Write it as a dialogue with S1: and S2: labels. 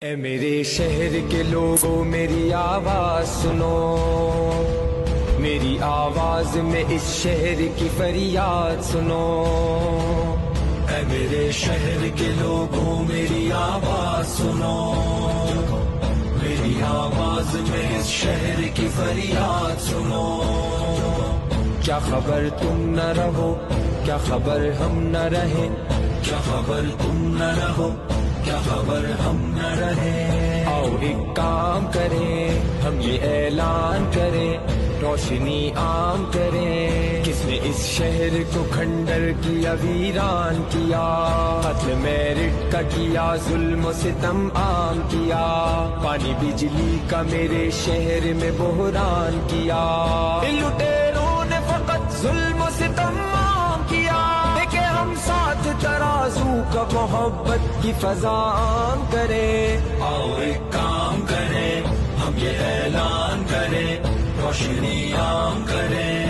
S1: اے میرے شہر کے لوگوں میری آواز سنو، میری آواز میں اس شہر کی فریاد سنو۔ اے میرے شہر کے لوگوں میری آواز سنو، میری آواز میں اس شہر کی فریاد سنو۔ کیا خبر تم نہ رہو، کیا خبر ہم نہ رہیں، کیا خبر تم نہ رہو، کیا خبر ہم نہ رہیں۔ آؤ ایک کام کریں، ہم یہ اعلان کریں، روشنی عام کریں۔ کس نے اس شہر کو کھنڈر کیا، ویران کیا، قتل میرٹ کا کیا، ظلم و ستم عام کیا، پانی بجلی کا میرے شہر میں بحران کیا۔ لٹیروں نے فقط ظلم و ستم عام کیا، کہ ہم ساتھ ترازو کا محبت کی فضا عام کریں۔ آؤ ایک کام کریں، ہم یہ اعلان کریں، روشنی عام کریں۔